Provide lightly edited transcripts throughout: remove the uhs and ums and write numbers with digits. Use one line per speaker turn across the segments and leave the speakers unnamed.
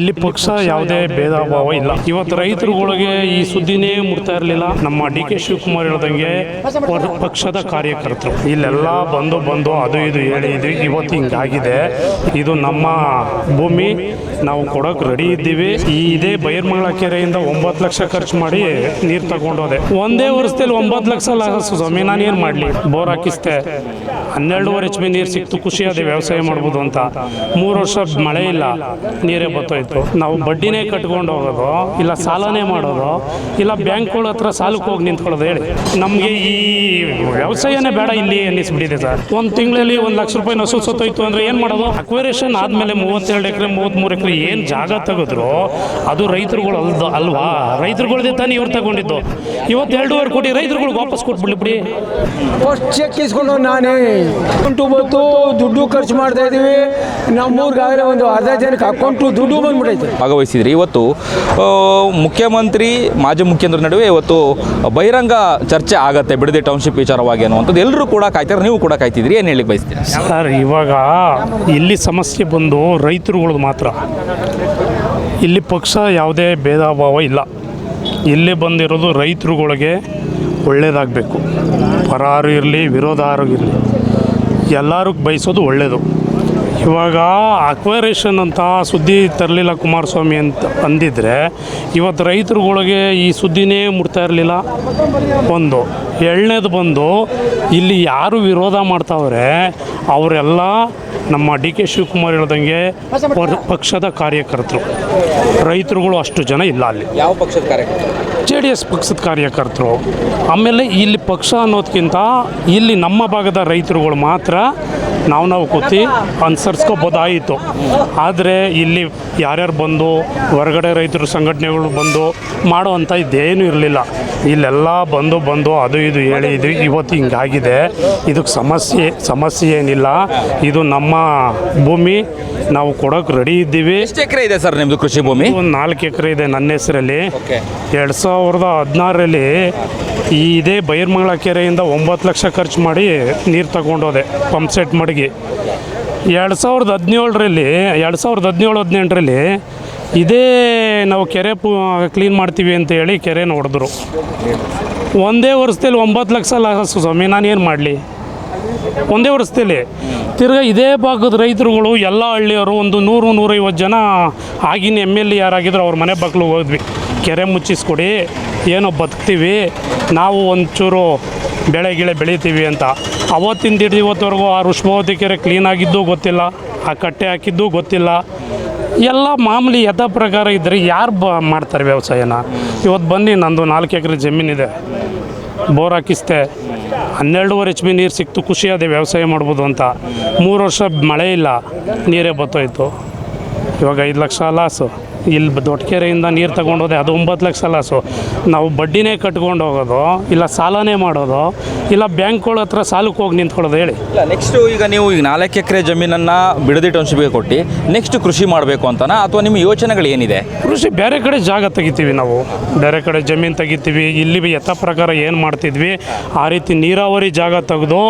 ಇಲ್ಲಿ ಪಕ್ಷ ಯಾವುದೇ ಭೇದ ಭಾವ ಇಲ್ಲ. ಇವತ್ತು ರೈತರುಗಳಿಗೆ ಈ ಸುದ್ದಿನೇ ಮುಟ್ತಾ ಇರಲಿಲ್ಲ. ನಮ್ಮ ಡಿ.ಕೆ. ಶಿವಕುಮಾರ್ ಹೇಳ್ದಂಗೆ ಪಕ್ಷದ ಕಾರ್ಯಕರ್ತರು ಇಲ್ಲೆಲ್ಲ ಬಂದು ಅದು ಇದು ಹೇಳಿ ಇವತ್ತು ಹಿಂಗಾಗಿದೆ. ಇದು ನಮ್ಮ ಭೂಮಿ, ನಾವು ಕೊಡೋಕೆ ರೆಡಿ ಇದ್ದೀವಿ. ಇದೇ ಬೈರ್ಮಂಗ್ಲ ಕೆರೆಯಿಂದ 9 ಲಕ್ಷ ಖರ್ಚು ಮಾಡಿ ನೀರು ತಗೊಂಡೋದೆ. ಒಂದೇ ವರ್ಷದಲ್ಲಿ 9 ಲಕ್ಷ ಸ್ವಾಮಿ, ನಾನು ಏನು ಮಾಡಲಿ? ಬೋರ್ ಹಾಕಿಸ್ತೆ, 12.5 HP ನೀರು ಸಿಕ್ತು, ಖುಷಿ ಅದೇ ವ್ಯವಸಾಯ ಮಾಡ್ಬೋದು ಅಂತ. 3 ವರ್ಷ ಮಳೆ ಇಲ್ಲ, ನೀರೇ ಬತ್ತೋಯ್ತು. ನಾವು ಬಡ್ಡಿನೇ ಕಟ್ಕೊಂಡು ಹೋಗೋದು, ಇಲ್ಲ ಸಾಲನೇ ಮಾಡೋದು, ಇಲ್ಲ ಬ್ಯಾಂಕ್ಗಳ ಹತ್ರ ಸಾಲಕ್ಕೆ ಹೋಗಿ ನಿಂತ್ಕೊಳ್ಳೋದು. ಹೇಳಿ, ನಮಗೆ ಈ ವ್ಯವಸಾಯನೇ ಬೇಡ ಇಲ್ಲಿ ಅನ್ನಿಸ್ಬಿಟ್ಟಿದೆ ಸರ್. ಒಂದು ತಿಂಗಳಲ್ಲಿ 1 ಲಕ್ಷ ರೂಪಾಯಿ ನಸು ಸತ್ತೋಯ್ತು ಅಂದರೆ ಏನು ಮಾಡೋದು? ಅಕ್ವೇರೇಷನ್ ಆದಮೇಲೆ 32 ಎಕರೆ 33 ಎಕರೆ ಏನು ಜಾಗ ತೆಗೆದ್ರು ಅದು ರೈತರುಗಳು ಅಲ್ವಾ? ರೈತರುಗಳದೇ ತಾನೇ ಇವ್ರು ತಗೊಂಡಿದ್ದು. ಇವತ್ತು 2.5 ಕೋಟಿ ರೈತರುಗಳಿಗೆ ವಾಪಸ್ ಕೊಟ್ಬಿಡ್ಲಿ ಬಿಡಿ.
ಚೆಕ್ ಇಸ್ಕೊಂಡು ನಾನೇ ಬಂತು, ದುಡ್ಡು ಖರ್ಚು ಮಾಡ್ತಾ ಇದ್ದೀವಿ. ನಮ್ಮೂರ್ಗಾಗಲೇ ಒಂದು 10 ಜನಕ್ಕೆ ಅಕೌಂಟು ದುಡ್ಡು ಬಂದ್ಬಿಟ್ಟೈತೆ.
ಭಾಗವಹಿಸಿದ್ರಿ. ಇವತ್ತು ಮುಖ್ಯಮಂತ್ರಿ ಮಾಜಿ ಮುಖ್ಯಮಂತ್ರಿ ನಡುವೆ ಇವತ್ತು ಬಹಿರಂಗ ಚರ್ಚೆ ಆಗತ್ತೆ ಬಿಡದಿ ಟೌನ್ಶಿಪ್ ವಿಚಾರವಾಗಿ ಅನ್ನುವಂಥದ್ದು ಎಲ್ಲರೂ ಕೂಡ ಕಾಯ್ತಾರೆ, ನೀವು ಕೂಡ ಕಾಯ್ತಿದ್ರಿ. ಏನು ಹೇಳಿಕ್ಕೆ ಬಯಸ್ತೀರಿ
ಸರ್? ಇವಾಗ ಇಲ್ಲಿ ಸಮಸ್ಯೆ ಬಂದು ರೈತರುಗಳದ್ದು ಮಾತ್ರ. ಇಲ್ಲಿ ಪಕ್ಷ ಯಾವುದೇ ಭೇದ ಭಾವ ಇಲ್ಲ. ಇಲ್ಲಿ ಬಂದಿರೋದು ರೈತರುಗಳಿಗೆ ಒಳ್ಳೆಯದಾಗಬೇಕು. ಪರಾರು ಇರಲಿ ವಿರೋಧಾರು ಇರಲಿ, ಎಲ್ಲರೂ ಬಯಸೋದು ಒಳ್ಳೆಯದು. ಇವಾಗ ಅಕ್ವೇರೇಷನ್ ಅಂತ ಸುದ್ದಿ ತರಲಿಲ್ಲ ಕುಮಾರಸ್ವಾಮಿ ಅಂತ ಅಂದಿದ್ರೆ ಇವತ್ತು ರೈತರುಗಳಿಗೆ ಈ ಸುದ್ದಿನೇ ಮುಟ್ತಾ ಇರಲಿಲ್ಲ. ಒಂದು ಎರಡನೇದು ಬಂದು ಇಲ್ಲಿ ಯಾರು ವಿರೋಧ ಮಾಡ್ತಾವ್ರೆ ಅವರೆಲ್ಲ ನಮ್ಮ ಡಿ.ಕೆ. ಶಿವಕುಮಾರ್ ಹೇಳ್ದಂಗೆ ಪಕ್ಷದ ಕಾರ್ಯಕರ್ತರು. ರೈತರುಗಳು ಅಷ್ಟು ಜನ ಇಲ್ಲ ಅಲ್ಲಿ.
ಯಾವ ಪಕ್ಷದ ಕಾರ್ಯಕರ್ತರು?
JDS ಪಕ್ಷದ ಕಾರ್ಯಕರ್ತರು. ಆಮೇಲೆ ಇಲ್ಲಿ ಪಕ್ಷ ಅನ್ನೋದಕ್ಕಿಂತ ಇಲ್ಲಿ ನಮ್ಮ ಭಾಗದ ರೈತರುಗಳು ಮಾತ್ರ ನಾವು ಕೂತಿ ಅನುಸರಿಸ್ಕೋಬೋದಾಯಿತು. ಆದರೆ ಇಲ್ಲಿ ಯಾರ್ಯಾರು ಬಂದು ಹೊರಗಡೆ ರೈತರು ಸಂಘಟನೆಗಳು ಬಂದು ಮಾಡೋವಂಥ ಇದೇನೂ ಇರಲಿಲ್ಲ. ಇಲ್ಲೆಲ್ಲ ಬಂದು ಅದು ಇದು ಹೇಳಿ ಇವತ್ತು ಹಿಂಗಾಗಿದೆ. ಇದಕ್ಕೆ ಸಮಸ್ಯೆ ಏನಿಲ್ಲ. ಇದು ನಮ್ಮ ಭೂಮಿ, ನಾವು ಕೊಡೋಕೆ ರೆಡಿ ಇದ್ದೀವಿ.
ಎಷ್ಟು ಎಕರೆ ಇದೆ ಸರ್ ನಿಮ್ಮದು ಕೃಷಿ ಭೂಮಿ?
ಒಂದು 4 ಎಕರೆ ಇದೆ ನನ್ನ ಹೆಸರಲ್ಲಿ. 2016ರಲ್ಲಿ ಇದೇ ಬೈರ್ಮಂಗ್ಲ ಕೆರೆಯಿಂದ 9 ಲಕ್ಷ ಖರ್ಚು ಮಾಡಿ ನೀರು ತಗೊಂಡೋದೆ, ಪಂಪ್ ಸೆಟ್ ಮಡಗಿ. 2017-18ರಲ್ಲಿ ಇದೇ ನಾವು ಕೆರೆ ಕ್ಲೀನ್ ಮಾಡ್ತೀವಿ ಅಂತ ಹೇಳಿ ಕೆರೆನ ಹೊಡೆದ್ರು. ಒಂದೇ ವರ್ಷದಲ್ಲಿ 9 ಲಕ್ಷ ಲಾಸ್ ಸ್ವಾಮಿ, ನಾನು ಏನು ಮಾಡಲಿ? ಒಂದೇ ವರ್ಷದಲ್ಲಿ ತಿರ್ಗಾ ಇದೇ ಭಾಗದ ರೈತರುಗಳು ಎಲ್ಲ ಹಳ್ಳಿಯವರು ಒಂದು 100-150 ಜನ ಆಗಿನ MLA ಯಾರಾಗಿದ್ರು ಅವ್ರ ಮನೆ ಬಾಗಿಲು ಹೋದ್ವಿ. ಕೆರೆ ಮುಚ್ಚಿಸ್ಕೊಡಿ, ಏನೋ ಬದುಕ್ತೀವಿ, ನಾವು ಒಂಚೂರು ಬೆಳೆ ಬೆಳಿತೀವಿ ಅಂತ. ಅವತ್ತಿಂದ ಹಿಡಿದು ಇವತ್ತವರೆಗೂ ಆ ಋಷಭಾವತಿ ಕೆರೆ ಕ್ಲೀನಾಗಿದ್ದು ಗೊತ್ತಿಲ್ಲ, ಆ ಕಟ್ಟೆ ಹಾಕಿದ್ದು ಗೊತ್ತಿಲ್ಲ. ಎಲ್ಲ ಮಾಮೂಲಿ ಯಥಾ ಪ್ರಕಾರ ಇದ್ದರೆ ಯಾರು ಮಾಡ್ತಾರೆ ವ್ಯವಸಾಯನ? ಇವತ್ತು ಬನ್ನಿ, ನಂದು 4 ಎಕರೆ ಜಮೀನಿದೆ, ಬೋರ್ ಹಾಕಿಸ್ತೆ, 12.5 HP ನೀರು ಸಿಕ್ತು, ಖುಷಿ ಅದೇ ವ್ಯವಸಾಯ ಮಾಡ್ಬೋದು ಅಂತ. 3 ವರ್ಷ ಮಳೆ ಇಲ್ಲ, ನೀರೇ ಬತ್ತೋಯ್ತು. ಇವಾಗ 5 ಲಕ್ಷ ಲಾಸು. ಇಲ್ಲಿ ದೊಡ್ಡಕೆರೆಯಿಂದ ನೀರು ತಗೊಂಡೋದೆ, ಅದು 9 ಲಕ್ಷ ಲಾಸು. ನಾವು ಬಡ್ಡಿನೇ ಕಟ್ಕೊಂಡು ಹೋಗೋದು, ಇಲ್ಲ ಸಾಲನೇ ಮಾಡೋದು, ಇಲ್ಲ ಬ್ಯಾಂಕ್ಗಳ ಹತ್ರ ಸಾಲಕ್ಕೆ ಹೋಗಿ ನಿಂತ್ಕೊಳ್ಳೋದು. ಹೇಳಿ,
ನೆಕ್ಸ್ಟು ಈಗ ನೀವು 4 ಎಕರೆ ಜಮೀನನ್ನು ಬಿಡದಿ ಟೌನ್ಶಿಪ್ಗೆ ಕೊಟ್ಟು ನೆಕ್ಸ್ಟ್ ಕೃಷಿ ಮಾಡಬೇಕು ಅಂತನಾ, ಅಥವಾ ನಿಮ್ಮ ಯೋಚನೆಗಳು ಏನಿದೆ?
ಕೃಷಿ ಬೇರೆ ಕಡೆ ಜಾಗ ತೆಗಿತೀವಿ, ನಾವು ಬೇರೆ ಕಡೆ ಜಮೀನು ತೆಗಿತೀವಿ. ಇಲ್ಲಿ ಯಥಾ ಪ್ರಕಾರ ಏನು ಮಾಡ್ತಿದ್ವಿ ಆ ರೀತಿ ನೀರಾವರಿ ಜಾಗ ತೆಗೆದು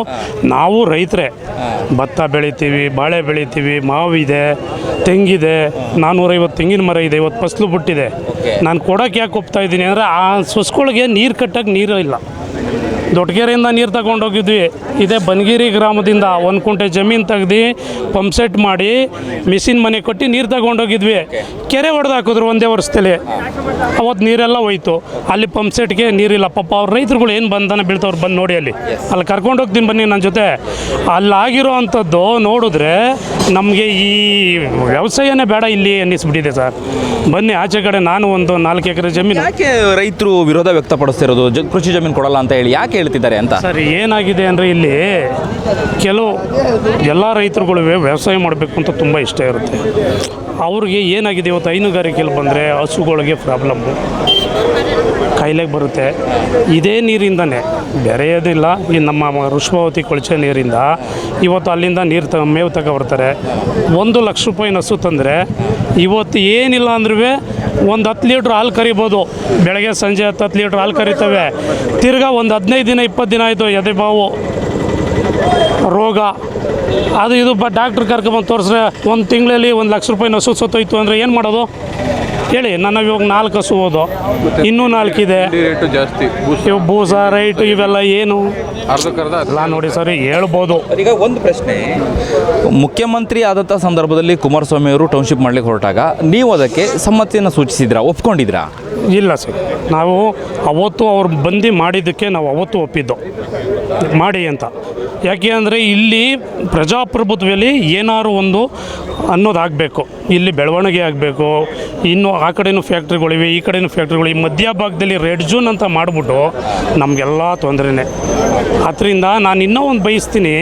ನಾವು ರೈತರೇ ಭತ್ತ ಬೆಳಿತೀವಿ, ಬಾಳೆ ಬೆಳಿತೀವಿ, ಮಾವಿದೆ, ತೆಂಗಿದೆ, 450 ತೆಂಗಿನ ಮರ ಇದೆ. ಇವತ್ತು ಫಸಲು ಬಿಟ್ಟಿದೆ. ನಾನು ಕೊಡೋಕೆ ಯಾಕೆ ಒಪ್ತಾ ಇದ್ದೀನಿ ಅಂದರೆ ಆ ಸೊಸ್ಗಳಿಗೆ ನೀರು ಕಟ್ಟೋಕ್ಕೆ ನೀರು ಇಲ್ಲ. ದೊಡ್ಡಗೆರೆಯಿಂದ ನೀರು ತಗೊಂಡೋಗಿದ್ವಿ. ಇದೇ ಬನಗಿರಿ ಗ್ರಾಮದಿಂದ 1 ಕುಂಟೆ ಜಮೀನು ತೆಗ್ದು ಪಂಪ್ ಸೆಟ್ ಮಾಡಿ ಮಿಷಿನ್ ಮನೆ ಕೊಟ್ಟು ನೀರು ತಗೊಂಡೋಗಿದ್ವಿ. ಕೆರೆ ಹೊಡೆದು ಹಾಕಿದ್ರು ಒಂದೇ ವರ್ಷದಲ್ಲಿ. ಅವತ್ತು ನೀರೆಲ್ಲ ಹೋಯ್ತು. ಅಲ್ಲಿ ಪಂಪ್ ಸೆಟ್ಗೆ ನೀರಿಲ್ಲ. ಪಾಪ ಅವ್ರ ರೈತರುಗಳು ಏನು ಬಂಧನ ಬೀಳ್ತವ್ರು, ಬಂದು ನೋಡಿ ಅಲ್ಲಿ ಕರ್ಕೊಂಡು ಹೋಗ್ತೀನಿ ಬನ್ನಿ ನನ್ನ ಜೊತೆ. ಅಲ್ಲಾಗಿರೋ ಅಂಥದ್ದು ನೋಡಿದ್ರೆ ನಮಗೆ ಈ ವ್ಯವಸಾಯನೇ ಬೇಡ ಇಲ್ಲಿ ಅನ್ನಿಸ್ಬಿಟ್ಟಿದೆ ಸರ್. ಬನ್ನಿ ಆಚೆ ಕಡೆ. ನಾನು ಒಂದು 4 ಎಕರೆ ಜಮೀನು.
ಯಾಕೆ ರೈತರು ವಿರೋಧ ವ್ಯಕ್ತಪಡಿಸ್ತಿರೋದು ಕೃಷಿ ಜಮೀನು ಕೊಡಲ್ಲ ಅಂತ ಹೇಳಿ ಯಾಕೆ ಹೇಳ್ತಿದ್ದಾರೆ ಅಂತ?
ಸರ್, ಏನಾಗಿದೆ ಅಂದರೆ ಇಲ್ಲಿ ಕೆಲವು ಎಲ್ಲ ರೈತರುಗಳು ವ್ಯವಸಾಯ ಮಾಡಬೇಕು ಅಂತ ತುಂಬ ಇಷ್ಟ ಇರುತ್ತೆ. ಅವ್ರಿಗೆ ಏನಾಗಿದೆ, ಇವತ್ತು ಹೈನುಗಾರಿಕೆಯಲ್ಲಿ ಬಂದರೆ ಹಸುಗಳಿಗೆ ಪ್ರಾಬ್ಲಮ್ಮು, ಕಾಯಿಲೆಗೆ ಬರುತ್ತೆ. ಇದೇ ನೀರಿಂದನೇ, ಬೇರೆಯೋದಿಲ್ಲ. ಈ ನಮ್ಮ ಋಷಭಾವತಿ ಕೊಳಚೆ ನೀರಿಂದ ಇವತ್ತು ಅಲ್ಲಿಂದ ನೀರು ಮೇವು ತಗೊಬರ್ತಾರೆ. 1 ಲಕ್ಷ ರೂಪಾಯಿ ಹಸು ತಂದರೆ ಇವತ್ತು ಏನಿಲ್ಲ ಅಂದ್ರೂ ಒಂದು 10 ಲೀಟ್ರ್ ಹಾಲು ಕರಿಬೋದು. ಬೆಳಗ್ಗೆ ಸಂಜೆ 10 ಲೀಟ್ರ್ ಹಾಲು ಕರಿತವೆ. ತಿರ್ಗಾ ಒಂದು 15 ದಿನ 20 ದಿನ ಆಯಿತು ಎದೆ ಬಾವು ರೋಗ ಅದು ಇದು ಡಾಕ್ಟ್ರ್ ಕರ್ಕೊಂಬಂದು ತೋರಿಸ್ರೆ ಒಂದು ತಿಂಗಳಲ್ಲಿ 1 ಲಕ್ಷ ರೂಪಾಯಿ ಹಸು ಸತ್ತೋಯ್ತು ಅಂದರೆ ಏನು ಮಾಡೋದು ಹೇಳಿ? ನನ್ನ ಇವಾಗ 4 ಹಸು ಹೋದು, ಇನ್ನೂ 4 ಇದೆ.
ರೇಟು ಜಾಸ್ತಿ,
ಇವು ಬೂಸ ರೈಟು ಇವೆಲ್ಲ ಏನು ಎಲ್ಲ ನೋಡಿ ಸರ್ ಹೇಳ್ಬೋದು.
ಈಗ ಒಂದು ಪ್ರಶ್ನೆ, ಮುಖ್ಯಮಂತ್ರಿ ಆದಂಥ ಸಂದರ್ಭದಲ್ಲಿ ಕುಮಾರಸ್ವಾಮಿ ಅವರು ಟೌನ್ಶಿಪ್ ಮಾಡ್ಲಿಕ್ಕೆ ಹೊರಟಾಗ ನೀವು ಅದಕ್ಕೆ ಸಮ್ಮತಿಯನ್ನು ಸೂಚಿಸಿದ್ರಾ, ಒಪ್ಕೊಂಡಿದ್ರಾ?
ಇಲ್ಲ ಸರ್, ನಾವು ಅವತ್ತು ಅವ್ರು ಬಂದು ಮಾಡಿದ್ದಕ್ಕೆ ನಾವು ಅವತ್ತು ಒಪ್ಪಿದ್ದು ಮಾಡಿ ಅಂತ. ಯಾಕೆ ಅಂದರೆ ಇಲ್ಲಿ ಪ್ರಜಾಪ್ರಭುತ್ವದಲ್ಲಿ ಏನಾದ್ರು ಒಂದು ಅನ್ನೋದಾಗಬೇಕು, ಇಲ್ಲಿ ಬೆಳವಣಿಗೆ ಆಗಬೇಕು. ಇನ್ನು ಆ ಕಡೆಯೂ ಫ್ಯಾಕ್ಟ್ರಿಗಳಿವೆ, ಈ ಕಡೆಯೂ ಫ್ಯಾಕ್ಟ್ರಿಗಳು, ಈ ಮಧ್ಯಭಾಗದಲ್ಲಿ ರೆಡ್ ಝೋನ್ ಅಂತ ಮಾಡಿಬಿಟ್ಟು ನಮಗೆಲ್ಲ ತೊಂದರೆನೇ. ಅದರಿಂದ ನಾನು ಇನ್ನೂ ಒಂದು ಬಯಸ್ತೀನಿ,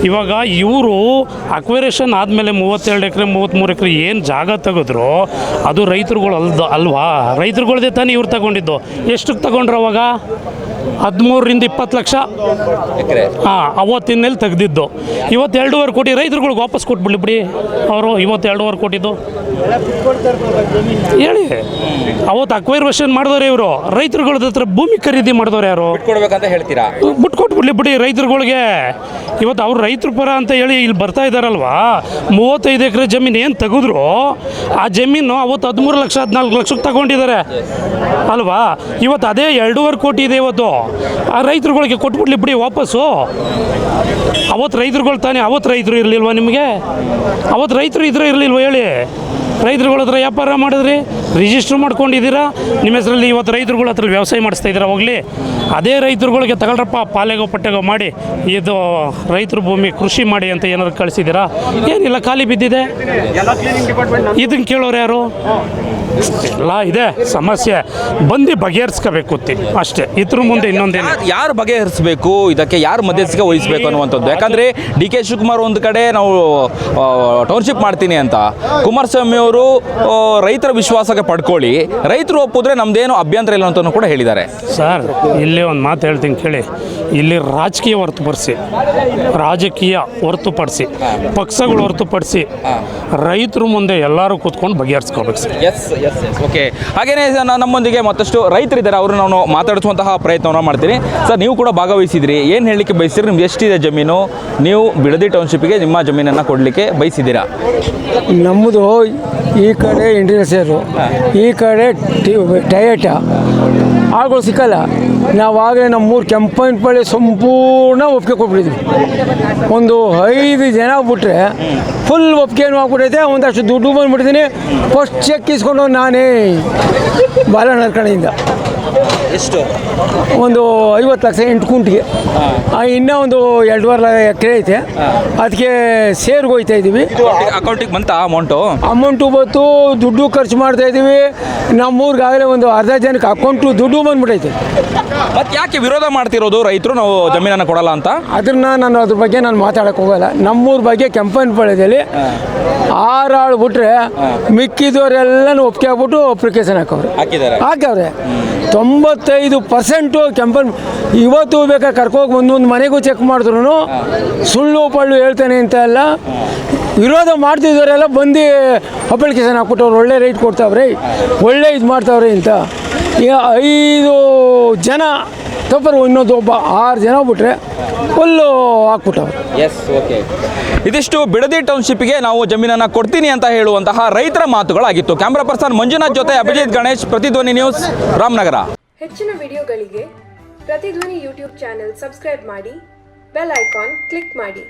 ಇವಾಗ ಇವರು ಅಕ್ವೇರೇಷನ್ ಆದಮೇಲೆ 32 ಎಕರೆ 33 ಎಕರೆ ಏನು ಜಾಗ ತೆಗೆದ್ರು ಅದು ರೈತರುಗಳು ಅಲ್ವಾ? ರೈತರುಗಳದೇ ತಾನೇ ಇವ್ರು ತಗೊಂಡಿದ್ದು. ಎಷ್ಟಕ್ಕೆ ತಗೊಂಡ್ರು ಅವಾಗ? 13ರಿಂದ 20 ಲಕ್ಷ ಅವತ್ತಿನಲ್ಲಿ ತೆಗೆದಿದ್ದು. ಇವತ್ತು 2.5 ಕೋಟಿ ರೈತರುಗಳಿಗೆ ವಾಪಸ್ ಕೊಟ್ಬಿಡ್ಲಿ ಬಿಡಿ ಅವರು. ಇವತ್ತು 2.5 ಕೋಟಿದು ಹೇಳಿ. ಅವತ್ತು ಅಕ್ವೈರೇಷನ್ ಮಾಡಿದವ್ರೆ ಇವರು, ರೈತರುಗಳ ಹತ್ರ ಭೂಮಿ ಖರೀದಿ ಮಾಡಿದವ್ರು ಯಾರು?
ಕೊಡ್ಬೇಕಂತ ಹೇಳ್ತೀರಾ?
ಬಿಟ್ಕೊಟ್ಬಿಡ್ಲಿ ಬಿಡಿ ರೈತರುಗಳಿಗೆ. ಇವತ್ತು ಅವ್ರು ರೈತರ ಪರ ಅಂತ ಹೇಳಿ ಇಲ್ಲಿ ಬರ್ತಾ ಇದ್ದಾರಲ್ವಾ, 35 ಎಕರೆ ಜಮೀನು ಏನು ತೆಗೆದ್ರು ಆ ಜಮೀನು ಅವತ್ತು 13 ಲಕ್ಷ 14 ಲಕ್ಷಕ್ಕೆ ತಗೊಂಡಿದ್ದಾರೆ ಅಲ್ವಾ? ಇವತ್ತು ಅದೇ 2.5 ಕೋಟಿ ಇದೆ ಇವತ್ತು. ಆ ರೈತರುಗಳಿಗೆ ಕೊಟ್ಬಿಡ್ಲಿ ಬಿಡಿ ವಾಪಸ್ಸು. ಅವತ್ತು ರೈತರುಗಳು ತಾನೇ, ಅವತ್ತು ರೈತರು ಇರಲಿಲ್ವ ನಿಮಗೆ? ಅವತ್ತು ರೈತರು ಇದ್ರೆ ಇರಲಿಲ್ವ ಹೇಳಿ? ರೈತರುಗಳ ಹತ್ರ ವ್ಯಾಪಾರ ಮಾಡಿದ್ರಿ, ರಿಜಿಸ್ಟ್ರ್ ಮಾಡ್ಕೊಂಡಿದ್ದೀರಾ ನಿಮ್ಮ ಹೆಸರಲ್ಲಿ. ಇವತ್ತು ರೈತರುಗಳ ಹತ್ರ ವ್ಯವಸಾಯ ಮಾಡಿಸ್ತಾ ಇದ್ದೀರಾ. ಹೋಗಲಿ, ಅದೇ ರೈತರುಗಳಿಗೆ ತಗೊಳ್ರಪ್ಪ ಪಾಲೆಗೋ ಪಟ್ಟೆಗೋ ಮಾಡಿ ಇದು ರೈತರ ಭೂಮಿ ಕೃಷಿ ಮಾಡಿ ಅಂತ ಏನಾದ್ರು ಕಳಿಸಿದ್ದೀರಾ? ಏನಿಲ್ಲ, ಖಾಲಿ ಬಿದ್ದಿದೆ. ಇದನ್ನು ಕೇಳೋರು ಯಾರು? ಎಲ್ಲ ಇದೆ ಸಮಸ್ಯೆ, ಬಂದು ಬಗೆಹರಿಸ್ಕೋಬೇಕು ಅಷ್ಟೇ. ಇದ್ರ ಮುಂದೆ ಇನ್ನೊಂದೇನು?
ಯಾರು ಬಗೆಹರಿಸಬೇಕು ಇದಕ್ಕೆ, ಯಾರು ಮಧ್ಯಸ್ಥಿಕೆ ವಹಿಸಬೇಕು ಅನ್ನುವಂಥದ್ದು. ಯಾಕಂದರೆ ಡಿ ಕೆ ಶಿವಕುಮಾರ್ ಒಂದು ಕಡೆ ನಾವು ಟೌನ್ಶಿಪ್ ಮಾಡ್ತೀನಿ ಅಂತ, ಕುಮಾರಸ್ವಾಮಿ ಅವರು ರೈತರ ವಿಶ್ವಾಸಕ್ಕೆ ಪಡ್ಕೊಳ್ಳಿ, ರೈತರು ಒಪ್ಪಿದ್ರೆ ನಮ್ದೇನು ಅಭ್ಯಂತರ ಇಲ್ಲ ಅಂತಲೂ ಕೂಡ ಹೇಳಿದ್ದಾರೆ.
ಸರ್, ಇಲ್ಲಿ ಒಂದು ಮಾತು ಹೇಳ್ತೀನಿ ಕೇಳಿ. ಇಲ್ಲಿ ರಾಜಕೀಯ ಹೊರತುಪಡಿಸಿ ಪಕ್ಷಗಳು ಹೊರತುಪಡಿಸಿ ರೈತರ ಮುಂದೆ ಎಲ್ಲರೂ ಕೂತ್ಕೊಂಡು ಬಗೆಹರಿಸ್ಕೋಬೇಕು ಸರ್.
ಓಕೆ, ಹಾಗೇನೇ ನಮ್ಮೊಂದಿಗೆ ಮತ್ತಷ್ಟು ರೈತರಿದ್ದಾರೆ, ಅವರು ನಾವು ಮಾತಾಡಿಸುವಂತಹ ಪ್ರಯತ್ನವನ್ನು ಮಾಡ್ತೀನಿ. ಸರ್, ನೀವು ಕೂಡ ಭಾಗವಹಿಸಿದ್ರಿ, ಏನು ಹೇಳಲಿಕ್ಕೆ ಬಯಸಿದ್ರಿ? ನಿಮ್ಗೆ ಎಷ್ಟಿದೆ ಜಮೀನು? ನೀವು ಬಿಡದಿ ಟೌನ್ಶಿಪ್ಗೆ ನಿಮ್ಮ ಜಮೀನನ್ನು ಕೊಡಲಿಕ್ಕೆ ಬಯಸಿದ್ದೀರಾ?
ನಮ್ಮದು ಈ ಕಡೆ ಇಂಡಸ್ಟ್ರಿಯಲ್ಸರು, ಈ ಕಡೆ ಟಯಟ ಆಳುಗಳು ಸಿಕ್ಕಲ್ಲ. ನಾವಾಗಲೇ ನಮ್ಮೂರು ಕೆಂಪನಪಳ್ಳಿ ಸಂಪೂರ್ಣ ಒಪ್ಪಿಗೆ ಕೊಟ್ಬಿಟ್ಟಿದ್ವಿ. ಒಂದು 5 ಜನ ಬಿಟ್ಟರೆ ಫುಲ್ ಒಪ್ಪಿಗೆನೂ ಆಗ್ಬಿಟ್ಟೈತೆ. ಒಂದಷ್ಟು ದುಡ್ಡು ಬಂದುಬಿಟ್ಟಿದ್ದೀನಿ. ಫಸ್ಟ್ ಚೆಕ್ ಇಸ್ಕೊಂಡು ನಾನೇ ಬಾಲಣ್ಣರ ಕಡೆಯಿಂದ
ಎಷ್ಟು?
ಒಂದು 50 ಲಕ್ಷ 8 ಕುಂಟಿಗೆ. ಇನ್ನೂ ಒಂದು 2.5 ಎಕರೆ ಐತೆ, ಅದಕ್ಕೆ ಸೇರ್ಗೆ ಹೋಗ್ತಾ ಇದ್ದೀವಿ.
ಅಕೌಂಟಿಗೆ ಬಂತ
ಅಮೌಂಟು ಬಂತು, ದುಡ್ಡು ಖರ್ಚು ಮಾಡ್ತಾ ಇದ್ದೀವಿ. ನಮ್ಮೂರಿಗಾಗಲೇ ಒಂದು ಅರ್ಧ ಜನಕ್ಕೆ ಅಕೌಂಟು ದುಡ್ಡು ಬಂದ್ಬಿಟ್ಟೈತೆ.
ಮತ್ತೆ ಯಾಕೆ ವಿರೋಧ ಮಾಡ್ತಿರೋದು ರೈತರು ನಾವು ಜಮೀನನ್ನು ಕೊಡಲ್ಲ ಅಂತ?
ನಾನು ಅದ್ರ ಬಗ್ಗೆ ನಾನು ಮಾತಾಡೋಕ್ಕೆ ಹೋಗಲ್ಲ. ನಮ್ಮೂರ ಬಗ್ಗೆ ಕೆಂಪನಪಾಳ್ಯದಲ್ಲಿ 6 ಆಳು ಬಿಟ್ರೆ ಮಿಕ್ಕಿದವರೆಲ್ಲನೂ ಒಪ್ಪಿಗೆ ಆಗ್ಬಿಟ್ಟು ಅಪ್ಲಿಕೇಶನ್ ಹಾಕವ್ರೆ. 95% ಕೆಂಪನ್. ಇವತ್ತು ಬೇಕಾದ್ರೆ ಕರ್ಕೋಗಿ ಒಂದೊಂದು ಮನೆಗೂ ಚೆಕ್ ಮಾಡಿದ್ರು ಸುಳ್ಳು ಪಳ್ಳು ಹೇಳ್ತಾನೆ ಅಂತ ಎಲ್ಲ ವಿರೋಧ ಮಾಡ್ತಿದ್ದವರೆಲ್ಲ ಬಂದು ಅಪ್ಲಿಕೇಶನ್ ಹಾಕ್ಬಿಟ್ಟವ್ರು. ಒಳ್ಳೆ ರೇಟ್ ಕೊಡ್ತಾವ್ರಿ, ಒಳ್ಳೆ ಇದು ಮಾಡ್ತಾವ್ರಿ ಅಂತ. ಈಗ 5 ಜನ ತಪ್ಪರು, ಇನ್ನೊಂದು ಒಬ್ಬ 6 ಜನ ಬಿಟ್ರೆ ಫುಲ್ಲು ಹಾಕ್ಬಿಟ್ಟವ್ರು.
ಇದಿಷ್ಟು ಬಿಡದಿ ಟೌನ್ಶಿಪ್ಗೆ ನಾವು ಜಮೀನನ್ನು ಕೊಡ್ತೀನಿ ಅಂತ ಹೇಳುವಂತಹ ರೈತರ ಮಾತುಗಳಾಗಿತ್ತು. ಕ್ಯಾಮ್ರಾ ಪರ್ಸನ್ ಮಂಜುನಾಥ್ ಜೊತೆ ಅಭಿಜಿತ್ ಗಣೇಶ್, ಪ್ರತಿಧ್ವನಿ ನ್ಯೂಸ್, ರಾಮನಗರ.
ಹೆಚ್ಚಿನ ವಿಡಿಯೋಗಳಿಗೆ ಪ್ರತಿಧ್ವನಿ ಯೂಟ್ಯೂಬ್ ಚಾನೆಲ್ ಸಬ್ಸ್ಕ್ರೈಬ್ ಮಾಡಿ, ಬೆಲ್ ಐಕಾನ್ ಕ್ಲಿಕ್ ಮಾಡಿ.